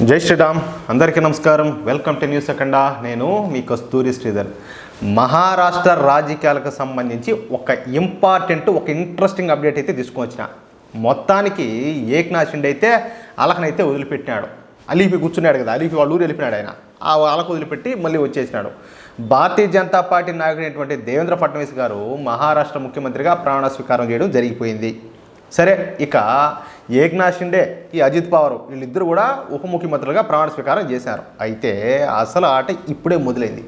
జై శ్రీరామ్. అందరికీ నమస్కారం. వెల్కమ్ టు న్యూస్ అఖండ. నేను మీ కస్తూరి శ్రీధర్. మహారాష్ట్ర రాజకీయాలకు సంబంధించి ఒక ఇంట్రెస్టింగ్ అప్డేట్ అయితే తీసుకొచ్చిన. మొత్తానికి ఏక్నాథ్ షిండే అయితే అలకనైతే వదిలిపెట్టినాడు. అలీపి కూర్చున్నాడు కదా, అలీపి వాళ్ళ ఊరు వెళ్ళిపోయినాడు. ఆయన ఆ అలకు వదిలిపెట్టి మళ్ళీ వచ్చేసినాడు. భారతీయ జనతా పార్టీ నాయకుడైనటువంటి దేవేంద్ర ఫడ్నవీస్ గారు మహారాష్ట్ర ముఖ్యమంత్రిగా ప్రమాణ స్వీకారం చేయడం జరిగిపోయింది. సరే, ఇక ఏక్నాథ్ షిండే, ఈ అజిత్ పవార్ వీళ్ళిద్దరూ కూడా ఉప ముఖ్యమంత్రులుగా ప్రమాణ స్వీకారం చేశారు. అయితే అసలు ఆట ఇప్పుడే మొదలైంది.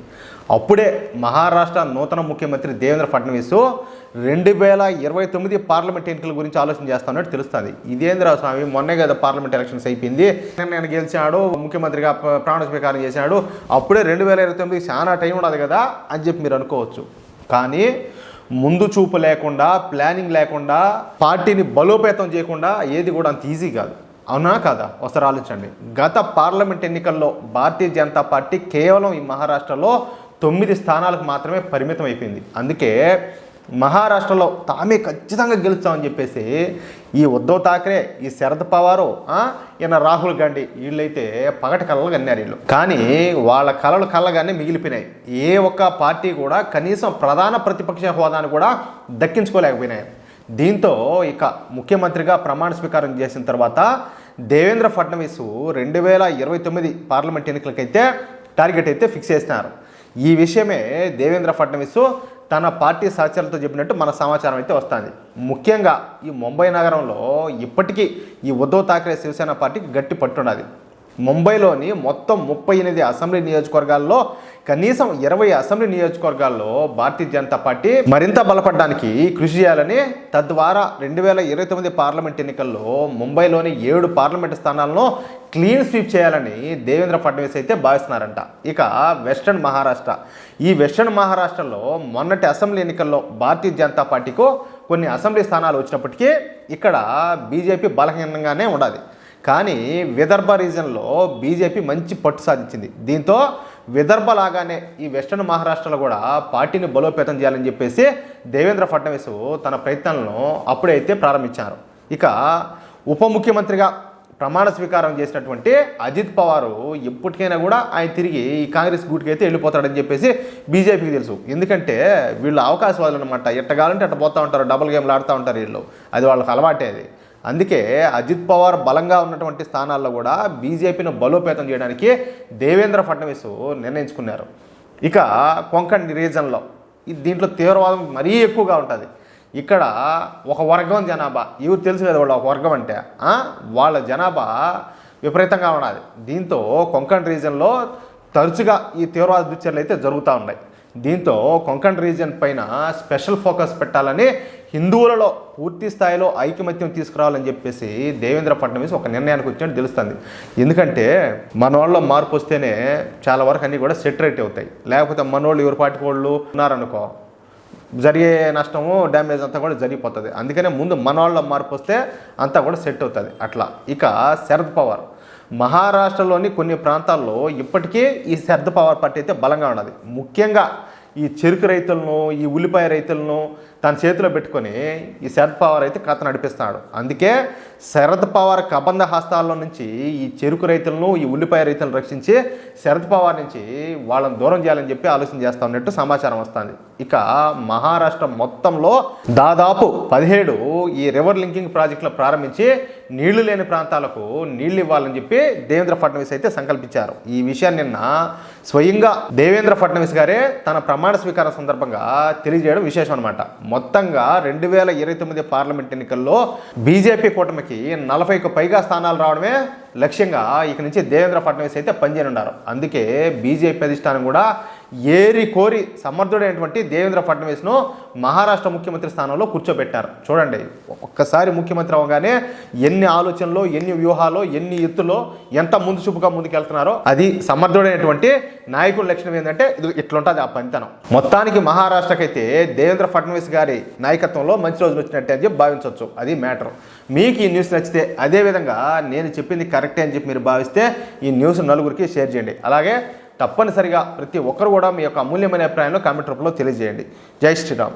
అప్పుడే మహారాష్ట్ర నూతన ముఖ్యమంత్రి దేవేంద్ర ఫడ్నవీస్ 2029 పార్లమెంట్ ఎన్నికల గురించి ఆలోచన చేస్తున్నట్టు తెలుస్తుంది. ఇదేంద్ర స్వామి, మొన్నే కదా పార్లమెంట్ ఎలక్షన్స్ అయిపోయింది, నేను గెలిచాడు, ముఖ్యమంత్రిగా ప్రమాణ స్వీకారం చేశాడు, అప్పుడే 2029 చాలా టైం ఉండదు కదా అని చెప్పి మీరు అనుకోవచ్చు. కానీ ముందు చూపు లేకుండా, ప్లానింగ్ లేకుండా, పార్టీని బలోపేతం చేయకుండా ఏది కూడా అంత ఈజీ కాదు. అవునా కాదా? ఒకసారి ఆలోచించండి. గత పార్లమెంట్ ఎన్నికల్లో భారతీయ జనతా పార్టీ కేవలం ఈ మహారాష్ట్రలో 9 స్థానాలకు మాత్రమే పరిమితం అయిపోయింది. అందుకే మహారాష్ట్రలో తామే ఖచ్చితంగా గెలుస్తామని చెప్పేసి ఈ ఉద్ధవ్ ఠాక్రే, ఈ శరద్ పవారు, ఈయన రాహుల్ గాంధీ వీళ్ళైతే పగటి కళలు కన్నారు వీళ్ళు. కానీ వాళ్ళ కళలు కళ్ళగానే మిగిలిపోయినాయి. ఏ ఒక్క పార్టీ కూడా కనీసం ప్రధాన ప్రతిపక్ష హోదాను కూడా దక్కించుకోలేకపోయినాయి. దీంతో ఇక ముఖ్యమంత్రిగా ప్రమాణ స్వీకారం చేసిన తర్వాత దేవేంద్ర ఫడ్నవీస్ 2029 పార్లమెంట్ ఎన్నికలకైతే టార్గెట్ అయితే ఫిక్స్ చేసినారు. ఈ విషయమే దేవేంద్ర ఫడ్నవీస్ తన పార్టీ సహచరులతో చెప్పినట్టు మన సమాచారం అయితే వస్తుంది. ముఖ్యంగా ఈ ముంబై నగరంలో ఇప్పటికీ ఈ ఉద్ధవ్ ఠాక్రే శివసేన పార్టీకి గట్టి పట్టున్నది. ముంబైలోని మొత్తం 38 అసెంబ్లీ నియోజకవర్గాల్లో కనీసం 20 అసెంబ్లీ నియోజకవర్గాల్లో భారతీయ జనతా పార్టీ మరింత బలపడడానికి కృషి చేయాలని, తద్వారా 2029 పార్లమెంట్ ఎన్నికల్లో ముంబైలోని 7 పార్లమెంటు స్థానాలను క్లీన్ స్వీప్ చేయాలని దేవేంద్ర ఫడ్నవీస్ అయితే భావిస్తున్నారంట. ఇక వెస్టర్న్ మహారాష్ట్ర, ఈ వెస్టర్న్ మహారాష్ట్రలో మొన్నటి అసెంబ్లీ ఎన్నికల్లో భారతీయ జనతా పార్టీకు కొన్ని అసెంబ్లీ స్థానాలు వచ్చినప్పటికీ ఇక్కడ బీజేపీ బలహీనంగానే ఉండాలి. కానీ విదర్భ రీజన్లో బీజేపీ మంచి పట్టు సాధించింది. దీంతో విదర్భ లాగానే ఈ వెస్టర్న్ మహారాష్ట్రలో కూడా పార్టీని బలోపేతం చేయాలని చెప్పేసి దేవేంద్ర ఫడ్నవీస్ తన ప్రయత్నాలను అప్పుడైతే ప్రారంభించారు. ఇక ఉప ముఖ్యమంత్రిగా ప్రమాణ స్వీకారం చేసినటువంటి అజిత్ పవారు ఎప్పటికైనా కూడా ఆయన తిరిగి ఈ కాంగ్రెస్ గూటికి అయితే వెళ్ళిపోతాడని చెప్పేసి బీజేపీకి తెలుసు. ఎందుకంటే వీళ్ళు అవకాశవాదులు అనమాట. ఎట్టగాలంటే అట్ట పోతూ ఉంటారు, డబుల్ గేమ్లు ఆడుతూ ఉంటారు వీళ్ళు. అది వాళ్ళకి అలవాటే. అది అందుకే అజిత్ పవార్ బలంగా ఉన్నటువంటి స్థానాల్లో కూడా బీజేపీని బలోపేతం చేయడానికి దేవేంద్ర ఫడ్నవీస్ నిర్ణయించుకున్నారు. ఇక కొంకణ్ రీజన్లో దీంట్లో తీవ్రవాదం మరీ ఎక్కువగా ఉంటుంది. ఇక్కడ ఒక వర్గం జనాభా, ఇవి తెలుసు కదా, వాళ్ళు ఒక వర్గం అంటే వాళ్ళ జనాభా విపరీతంగా ఉన్నది. దీంతో కొంకణ్ రీజన్లో తరచుగా ఈ తీవ్రవాద దుశ్చర్యలు అయితే జరుగుతూ ఉన్నాయి. దీంతో కొంకణ్ రీజన్ పైన స్పెషల్ ఫోకస్ పెట్టాలని, హిందువులలో పూర్తి స్థాయిలో ఐకమత్యం తీసుకురావాలని చెప్పేసి దేవేంద్ర ఫడ్నవీస్ ఒక నిర్ణయానికి వచ్చినట్టు తెలుస్తుంది. ఎందుకంటే మన వాళ్ళలో మార్పు వస్తేనే చాలా వరకు అన్నీ కూడా సెట్ రైట్ అవుతాయి. లేకపోతే మన వాళ్ళు ఎవరి పార్టీ వాళ్ళు ఉన్నారనుకో, జరిగే నష్టము, డ్యామేజ్ అంతా కూడా జరిగిపోతుంది. అందుకనే ముందు మన వాళ్ళ మార్పు వస్తే అంతా కూడా సెట్ అవుతుంది అట్లా. ఇక శరద్ పవార్, మహారాష్ట్రలోని కొన్ని ప్రాంతాల్లో ఇప్పటికీ ఈ శరద్ పవార్ పార్టీ అయితే బలంగా ఉన్నది. ముఖ్యంగా ఈ చెరుకు రైతులను, ఈ ఉల్లిపాయ రైతులను తన చేతిలో పెట్టుకొని ఈ శరద్ పవార్ అయితే కథ నడిపిస్తున్నాడు. అందుకే శరద్ పవార్ కబంధ హస్తాల్లో నుంచి ఈ చెరుకు రైతులను, ఈ ఉల్లిపాయ రైతులను రక్షించి శరద్ పవార్ నుంచి వాళ్ళని దూరం చేయాలని చెప్పి ఆలోచన చేస్తా ఉన్నట్టు సమాచారం వస్తుంది. ఇక మహారాష్ట్ర మొత్తంలో దాదాపు 17 ఈ రివర్ లింకింగ్ ప్రాజెక్టులు ప్రారంభించి నీళ్లు లేని ప్రాంతాలకు నీళ్లు ఇవ్వాలని చెప్పి దేవేంద్ర ఫడ్నవీస్ అయితే సంకల్పించారు. ఈ విషయాన్ని నిన్న స్వయంగా దేవేంద్ర ఫడ్నవీస్ గారే తన ప్రమాణ స్వీకారం సందర్భంగా తెలియజేయడం విశేషం అనమాట. మొత్తంగా 2029 పార్లమెంట్ ఎన్నికల్లో బీజేపీ కూటమికి 40కు పైగా స్థానాలు రావడమే లక్ష్యంగా ఇక నుంచి దేవేంద్ర ఫడ్నవీస్ అయితే పనిచేయనున్నారు. అందుకే బీజేపీ అధిష్టానం కూడా ఏరి కోరి సమర్థుడైనటువంటి దేవేంద్ర ఫడ్నవీస్ను మహారాష్ట్ర ముఖ్యమంత్రి స్థానంలో కూర్చోబెట్టారు. చూడండి, ఒక్కసారి ముఖ్యమంత్రి అవగానే ఎన్ని ఆలోచనలు, ఎన్ని వ్యూహాలు, ఎన్ని ఎత్తులో ఎంత ముందు చూపుగా ముందుకెళ్తున్నారో అది సమర్థుడైనటువంటి నాయకుడి లక్షణం. ఏంటంటే ఇది ఇట్లుంటుంది ఆ పనితనం. మొత్తానికి మహారాష్ట్రకైతే దేవేంద్ర ఫడ్నవీస్ గారి నాయకత్వంలో మంచి రోజులు వచ్చినట్టే అని చెప్పి భావించవచ్చు. అది మ్యాటర్. మీకు ఈ న్యూస్ నచ్చితే, అదేవిధంగా నేను చెప్పింది కరెక్టే అని చెప్పి మీరు భావిస్తే ఈ న్యూస్ నలుగురికి షేర్ చేయండి. అలాగే తప్పనిసరిగా ప్రతి ఒక్కరు కూడా మీ యొక్క అమూల్యమైన అభిప్రాయంలో కామెంట్ రూపంలో తెలియజేయండి. జై శ్రీరామ్.